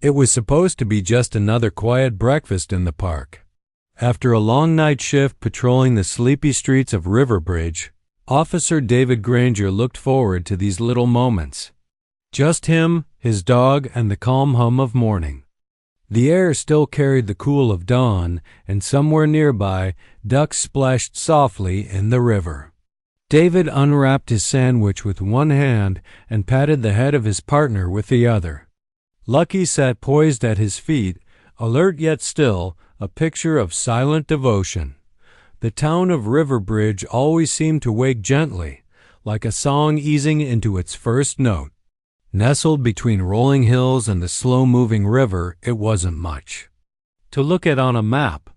It was supposed to be just another quiet breakfast in the park. After a long night shift patrolling the sleepy streets of Riverbridge, Officer David Granger looked forward to these little moments. Just him, his dog, and the calm hum of morning. The air still carried the cool of dawn, and somewhere nearby, ducks splashed softly in the river. David unwrapped his sandwich with one hand and patted the head of his partner with the other. Lucky sat poised at his feet, alert yet still, a picture of silent devotion. The town of Riverbridge always seemed to wake gently, like a song easing into its first note. Nestled between rolling hills and the slow-moving river, it wasn't much to look at on a map,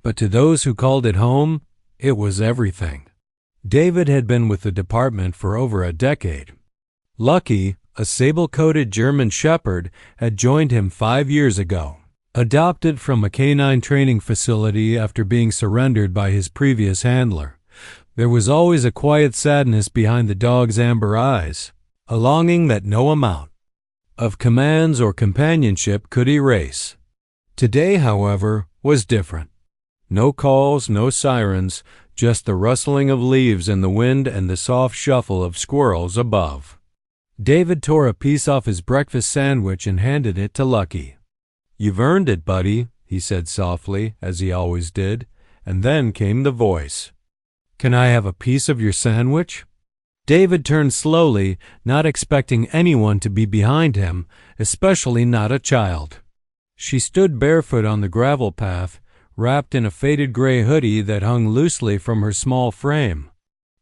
but to those who called it home, it was everything. David had been with the department for over a decade. Lucky, a sable-coated German shepherd, had joined him 5 years ago. Adopted from a canine training facility after being surrendered by his previous handler, there was always a quiet sadness behind the dog's amber eyes, a longing that no amount of commands or companionship could erase. Today, however, was different. No calls, no sirens, just the rustling of leaves in the wind and the soft shuffle of squirrels above. David tore a piece off his breakfast sandwich and handed it to Lucky. "You've earned it, buddy," he said softly, as he always did, and then came the voice. "Can I have a piece of your sandwich?" David turned slowly, not expecting anyone to be behind him, especially not a child. She stood barefoot on the gravel path, wrapped in a faded gray hoodie that hung loosely from her small frame.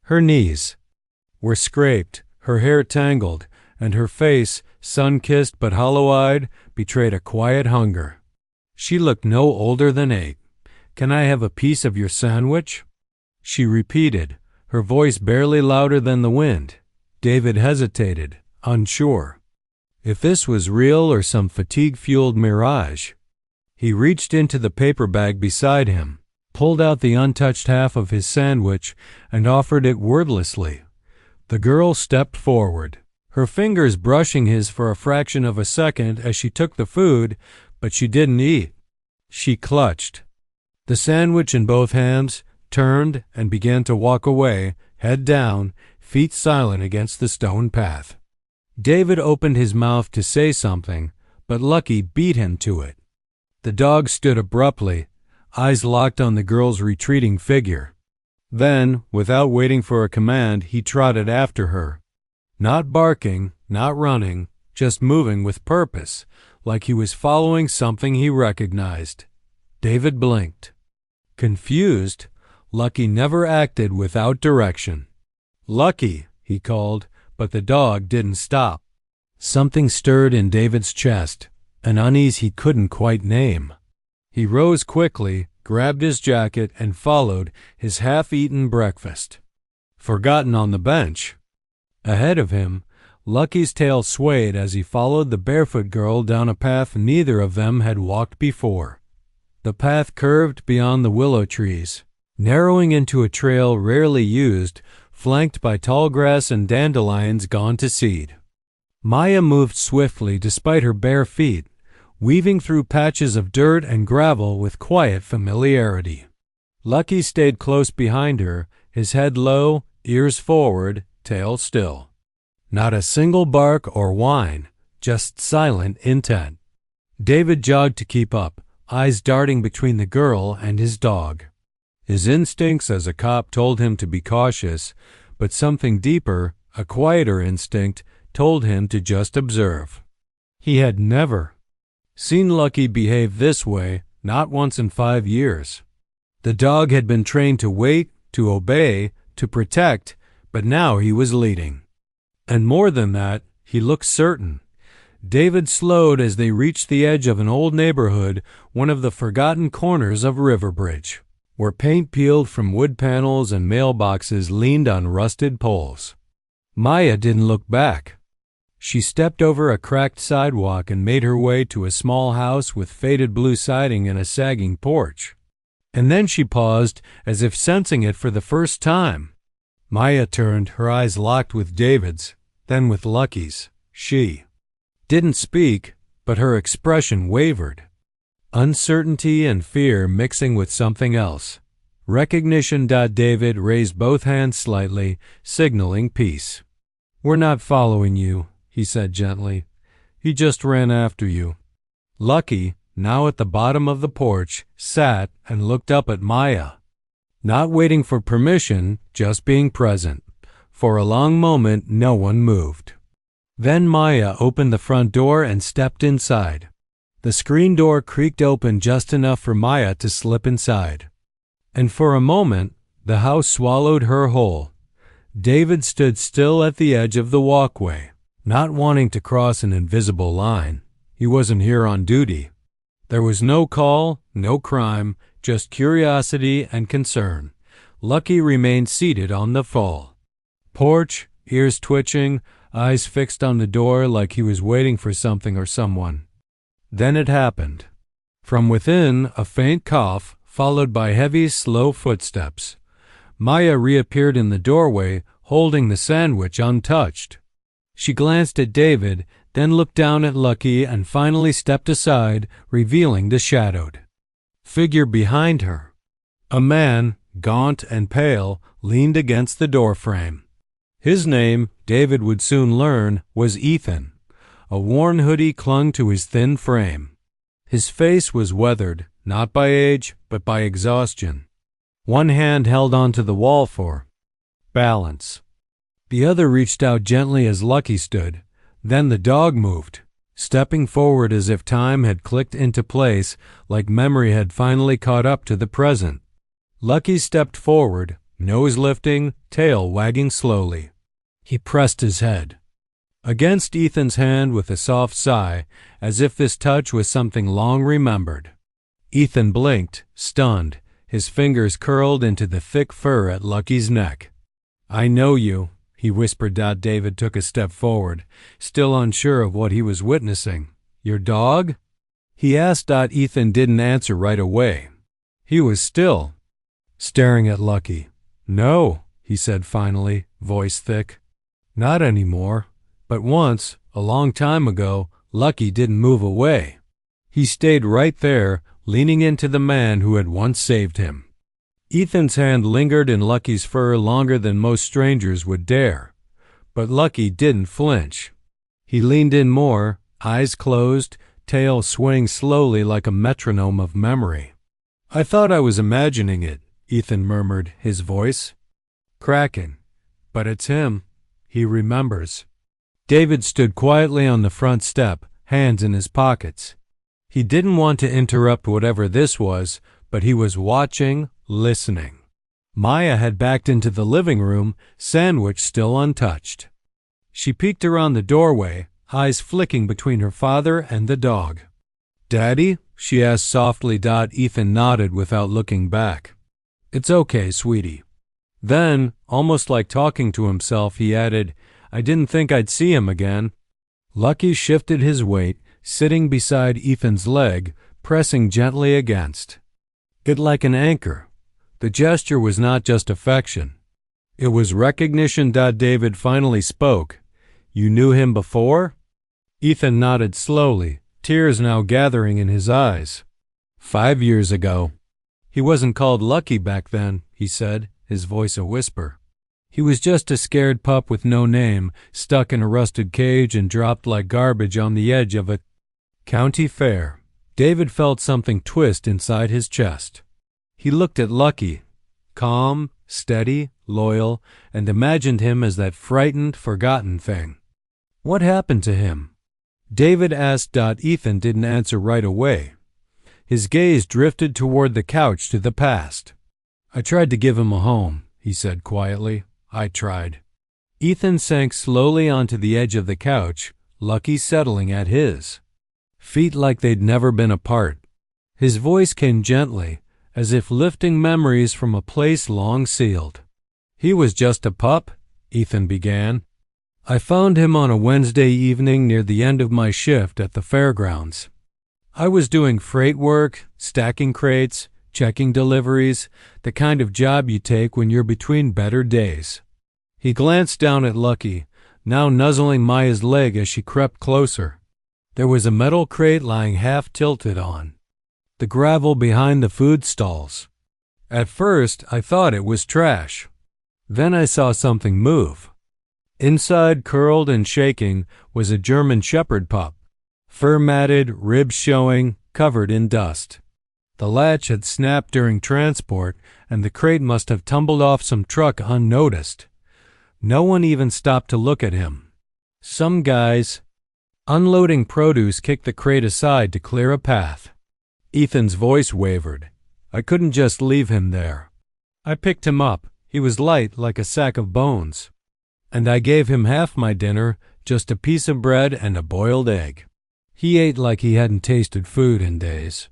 Her knees were scraped, her hair tangled, and her face, sun-kissed but hollow-eyed, betrayed a quiet hunger. She looked no older than 8. "Can I have a piece of your sandwich?" she repeated, her voice barely louder than the wind. David hesitated, unsure if this was real or some fatigue-fueled mirage. He reached into the paper bag beside him, pulled out the untouched half of his sandwich, and offered it wordlessly. The girl stepped forward, her fingers brushing his for a fraction of a second as she took the food, but she didn't eat. She clutched the sandwich in both hands, turned, and began to walk away, head down, feet silent against the stone path. David opened his mouth to say something, but Lucky beat him to it. The dog stood abruptly, eyes locked on the girl's retreating figure. Then, without waiting for a command, he trotted after her. Not barking, not running, just moving with purpose, like he was following something he recognized. David blinked. Confused, Lucky never acted without direction. "Lucky," he called, but the dog didn't stop. Something stirred in David's chest, an unease he couldn't quite name. He rose quickly, grabbed his jacket, and followed, his half-eaten breakfast forgotten on the bench. Ahead of him, Lucky's tail swayed as he followed the barefoot girl down a path neither of them had walked before. The path curved beyond the willow trees, narrowing into a trail rarely used, flanked by tall grass and dandelions gone to seed. Maya moved swiftly despite her bare feet, weaving through patches of dirt and gravel with quiet familiarity. Lucky stayed close behind her, his head low, ears forward, tail still. Not a single bark or whine, just silent intent. David jogged to keep up, eyes darting between the girl and his dog. His instincts as a cop told him to be cautious, but something deeper, a quieter instinct, told him to just observe. He had never seen Lucky behave this way, not once in 5 years. The dog had been trained to wait, to obey, to protect, but now he was leading. And more than that, he looked certain. David slowed as they reached the edge of an old neighborhood, one of the forgotten corners of Riverbridge, where paint peeled from wood panels and mailboxes leaned on rusted poles. Maya didn't look back. She stepped over a cracked sidewalk and made her way to a small house with faded blue siding and a sagging porch. And then she paused, as if sensing it for the first time. Maya turned, her eyes locked with David's, then with Lucky's. She didn't speak, but her expression wavered. Uncertainty and fear mixing with something else. Recognition. David raised both hands slightly, signaling peace. "We're not following you," he said gently. "He just ran after you." Lucky, now at the bottom of the porch, sat and looked up at Maya. Not waiting for permission, just being present. For a long moment, no one moved. Then Maya opened the front door and stepped inside. The screen door creaked open just enough for Maya to slip inside. And for a moment, the house swallowed her whole. David stood still at the edge of the walkway, not wanting to cross an invisible line. He wasn't here on duty. There was no call, no crime, just curiosity and concern. Lucky remained seated on the fall porch, ears twitching, eyes fixed on the door like he was waiting for something or someone. Then it happened. From within, a faint cough, followed by heavy, slow footsteps. Maya reappeared in the doorway, holding the sandwich untouched. She glanced at David, then looked down at Lucky and finally stepped aside, revealing the shadowed figure behind her. A man, gaunt and pale, leaned against the doorframe. His name, David would soon learn, was Ethan. A worn hoodie clung to his thin frame. His face was weathered, not by age, but by exhaustion. One hand held onto the wall for balance. The other reached out gently as Lucky stood. Then the dog moved, stepping forward as if time had clicked into place, like memory had finally caught up to the present. Lucky stepped forward, nose lifting, tail wagging slowly. He pressed his head against Ethan's hand with a soft sigh, as if this touch was something long remembered. Ethan blinked, stunned, his fingers curled into the thick fur at Lucky's neck. "I know you," he whispered. David took a step forward, still unsure of what he was witnessing. "Your dog?" he asked. Ethan didn't answer right away. He was still, staring at Lucky. "No," he said finally, voice thick. "Not anymore. But once, a long time ago, Lucky didn't move away. He stayed right there, leaning into the man who had once saved him." Ethan's hand lingered in Lucky's fur longer than most strangers would dare. But Lucky didn't flinch. He leaned in more, eyes closed, tail swaying slowly like a metronome of memory. "I thought I was imagining it," Ethan murmured, his voice cracking. "But it's him. He remembers." David stood quietly on the front step, hands in his pockets. He didn't want to interrupt whatever this was, but he was watching, listening. Maya had backed into the living room, sandwich still untouched. She peeked around the doorway, eyes flicking between her father and the dog. "Daddy?" she asked softly. Ethan nodded without looking back. "It's okay, sweetie." Then, almost like talking to himself, he added, "I didn't think I'd see him again." Lucky shifted his weight, sitting beside Ethan's leg, pressing gently against it like an anchor. The gesture was not just affection. It was recognition. David finally spoke. "You knew him before?" Ethan nodded slowly, tears now gathering in his eyes. 5 years ago. He wasn't called Lucky back then, he said, his voice a whisper. He was just a scared pup with no name, stuck in a rusted cage and dropped like garbage on the edge of a county fair. David felt something twist inside his chest. He looked at Lucky, calm, steady, loyal, and imagined him as that frightened, forgotten thing. What happened to him? David asked. Ethan didn't answer right away. His gaze drifted toward the couch to the past. "I tried to give him a home," he said quietly. "I tried." Ethan sank slowly onto the edge of the couch, Lucky settling at his feet like they'd never been apart. His voice came gently, as if lifting memories from a place long sealed. "He was just a pup," Ethan began. "I found him on a Wednesday evening near the end of my shift at the fairgrounds. I was doing freight work, stacking crates, checking deliveries, the kind of job you take when you're between better days." He glanced down at Lucky, now nuzzling Maya's leg as she crept closer. There was a metal crate lying half-tilted on the gravel behind the food stalls. At first, I thought it was trash. Then I saw something move. Inside, curled and shaking, was a German Shepherd pup, fur-matted, ribs showing, covered in dust. The latch had snapped during transport, and the crate must have tumbled off some truck unnoticed. No one even stopped to look at him. Some guys unloading produce kicked the crate aside to clear a path. Ethan's voice wavered. I couldn't just leave him there. I picked him up. He was light like a sack of bones. And I gave him half my dinner, just a piece of bread and a boiled egg. He ate like he hadn't tasted food in days.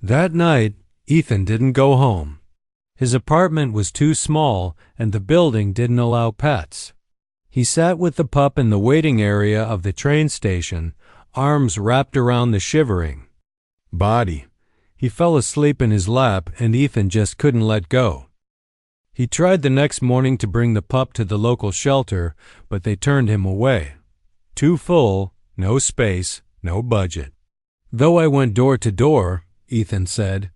That night, Ethan didn't go home. His apartment was too small, and the building didn't allow pets. He sat with the pup in the waiting area of the train station, arms wrapped around the shivering body. He fell asleep in his lap, and Ethan just couldn't let go. He tried the next morning to bring the pup to the local shelter, but they turned him away. Too full, no space, no budget. Though I went door to door, Ethan said,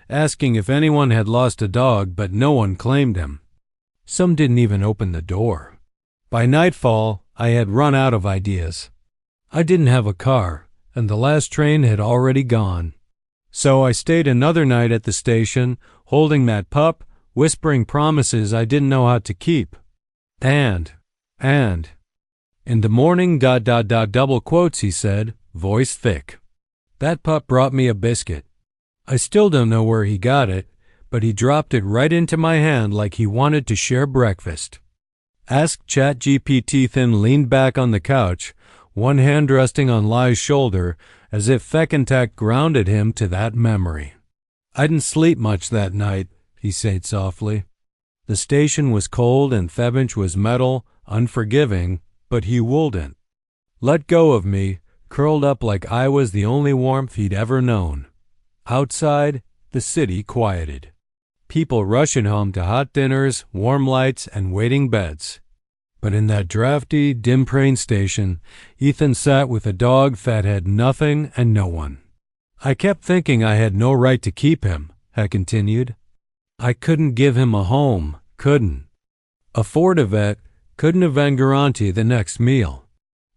asking if anyone had lost a dog, but no one claimed him. Some didn't even open the door. By nightfall, I had run out of ideas. I didn't have a car, and the last train had already gone. So I stayed another night at the station, holding that pup, whispering promises I didn't know how to keep. And, in the morning, ... double quotes, he said, voice thick. That pup brought me a biscuit. I still don't know where he got it, but he dropped it right into my hand like he wanted to share breakfast. Ask ChatGPT. Ethan leaned back on the couch, one hand resting on Lai's shoulder, as if Feckentak grounded him to that memory. I didn't sleep much that night, he said softly. The station was cold and Thebinch was metal, unforgiving, but he wouldn't let go of me, curled up like I was the only warmth he'd ever known. Outside, the city quieted. People rushing home to hot dinners, warm lights, and waiting beds. But in that drafty, dim train station, Ethan sat with a dog that had nothing and no one. I kept thinking I had no right to keep him, I continued. I couldn't give him a home, couldn't afford a vet, couldn't even guarantee the next meal.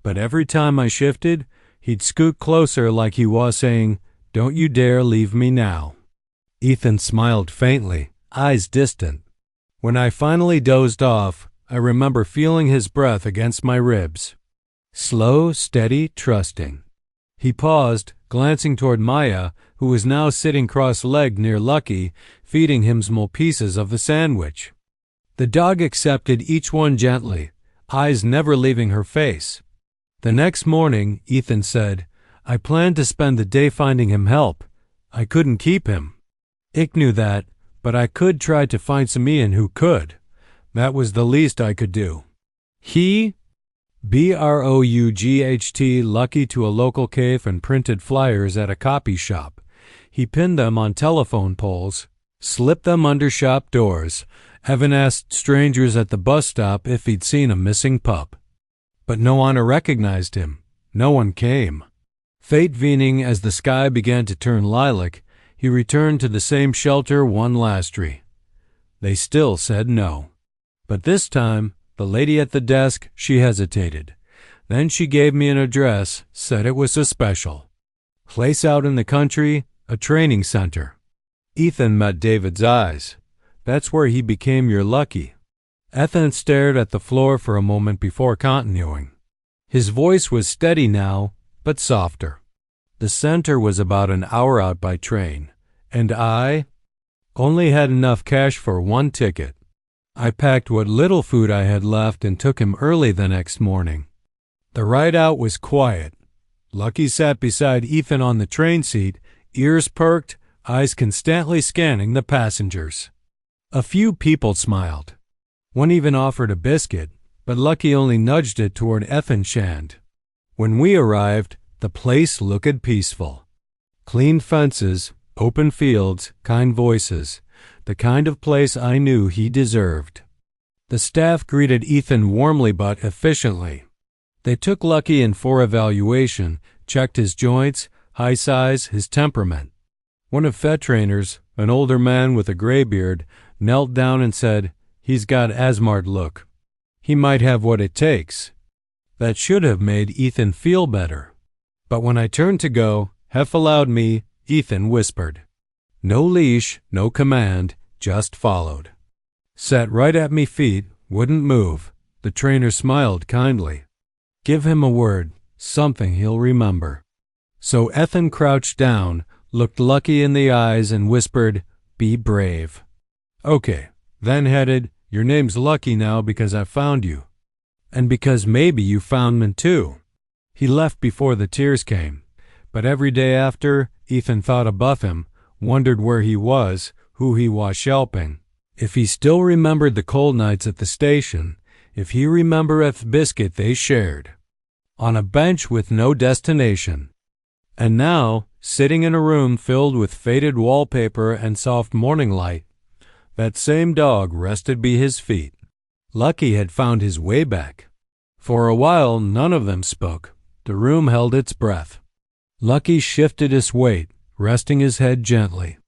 But every time I shifted, he'd scoot closer like he was saying, "Don't you dare leave me now." Ethan smiled faintly, eyes distant. When I finally dozed off, I remember feeling his breath against my ribs. Slow, steady, trusting. He paused, glancing toward Maya, who was now sitting cross-legged near Lucky, feeding him small pieces of the sandwich. The dog accepted each one gently, eyes never leaving her face. The next morning, Ethan said, I planned to spend the day finding him help. I couldn't keep him. Ick knew that, but I could try to find some Ian who could. That was the least I could do. He, BROUGHT, Lucky to a local cave and printed flyers at a copy shop. He pinned them on telephone poles, slipped them under shop doors, even asked strangers at the bus stop if he'd seen a missing pup. But no one recognized him. No one came. Fate vening as the sky began to turn lilac, he returned to the same shelter one lastry. They still said no. But this time, the lady at the desk, she hesitated. Then she gave me an address, said it was a special place out in the country, a training center. Ethan met David's eyes. That's where he became your Lucky. Ethan stared at the floor for a moment before continuing. His voice was steady now, but softer. The center was about an hour out by train, and I only had enough cash for one ticket. I packed what little food I had left and took him early the next morning. The ride out was quiet. Lucky sat beside Ethan on the train seat, ears perked, eyes constantly scanning the passengers. A few people smiled. One even offered a biscuit, but Lucky only nudged it toward Ethan's hand. When we arrived, the place looked peaceful. Clean fences, open fields, kind voices. The kind of place I knew he deserved. The staff greeted Ethan warmly but efficiently. They took Lucky in for evaluation, checked his joints, high size, his temperament. One of vet trainers, an older man with a gray beard, knelt down and said, "He's got asthmart look. He might have what it takes." That should have made Ethan feel better. But when I turned to go, Hef allowed me, Ethan whispered. No leash, no command, just followed. Sat right at me feet, wouldn't move. The trainer smiled kindly. Give him a word, something he'll remember. So Ethan crouched down, looked Lucky in the eyes and whispered, "Be brave." Okay, then headed, "Your name's Lucky now because I found you. And because maybe you found me too." He left before the tears came, but every day after, Ethan thought above him, wondered where he was, who he was helping. If he still remembered the cold nights at the station, if he remembered the biscuit they shared. On a bench with no destination. And now, sitting in a room filled with faded wallpaper and soft morning light, that same dog rested by his feet. Lucky had found his way back. For a while, none of them spoke. The room held its breath. Lucky shifted his weight, resting his head gently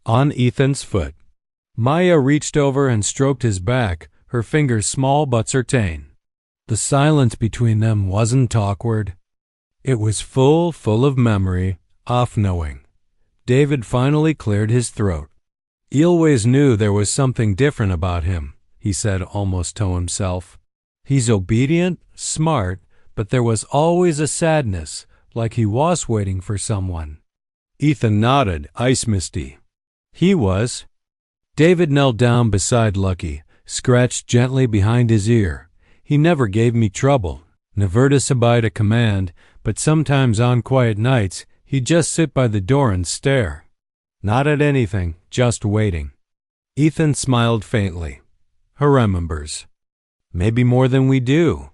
on Ethan's foot. Maya reached over and stroked his back, her fingers small but certain. The silence between them wasn't awkward. It was full of memory, off-knowing. David finally cleared his throat. He always knew there was something different about him, he said almost to himself. He's obedient, smart, but there was always a sadness, like he was waiting for someone. Ethan nodded, ice misty. He was. David knelt down beside Lucky, scratched gently behind his ear. He never gave me trouble, never disobeyed a command, but sometimes on quiet nights he'd just sit by the door and stare. Not at anything, just waiting. Ethan smiled faintly. He remembers. Maybe more than we do.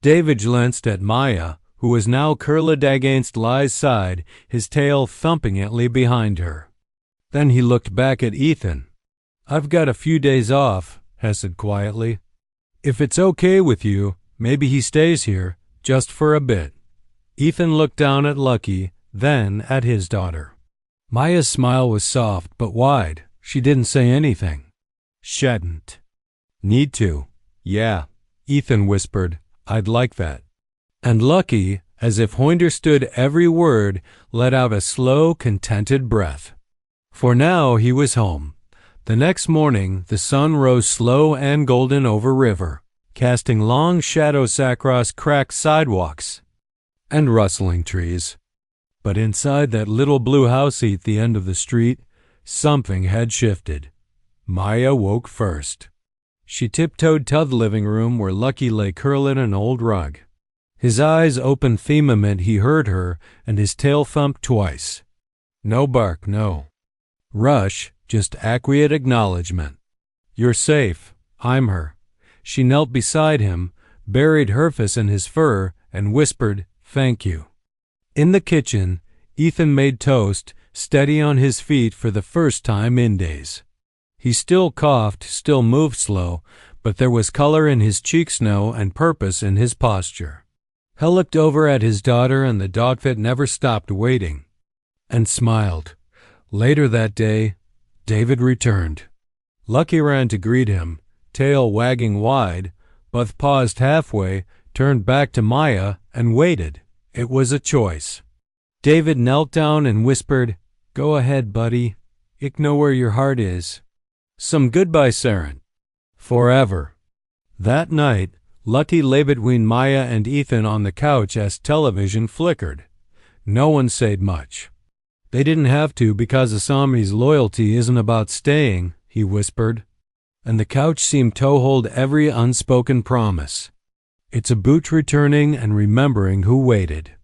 David glanced at Maya, who was now curled against Li's side, his tail thumping gently behind her. Then he looked back at Ethan. I've got a few days off, he said quietly. If it's okay with you, maybe he stays here, just for a bit. Ethan looked down at Lucky, then at his daughter. Maya's smile was soft but wide. She didn't say anything. Shouldn't. Need to. Yeah, Ethan whispered. I'd like that. And Lucky, as if he understood every word, let out a slow, contented breath. For now he was home. The next morning the sun rose slow and golden over river, casting long shadows across cracked sidewalks and rustling trees. But inside that little blue house at the end of the street, something had shifted. Maya woke first. She tiptoed to the living room where Lucky lay curled in an old rug. His eyes opened the moment he heard her, and his tail thumped twice. No bark, no rush, just quiet acknowledgement. You're safe. I'm her. She knelt beside him, buried her face in his fur, and whispered, "Thank you." In the kitchen, Ethan made toast, steady on his feet for the first time in days. He still coughed, still moved slow, but there was color in his cheeks now and purpose in his posture. He looked over at his daughter and the dog that never stopped waiting, and smiled. Later that day, David returned. Lucky ran to greet him, tail wagging wide, but paused halfway, turned back to Maya, and waited. It was a choice. David knelt down and whispered, "Go ahead, buddy. I know where your heart is." Some goodbye, Saren. Forever. That night, Lucky lay between Maya and Ethan on the couch as television flickered. No one said much. They didn't have to because Asami's loyalty isn't about staying, he whispered. And the couch seemed to hold every unspoken promise. It's about returning and remembering who waited.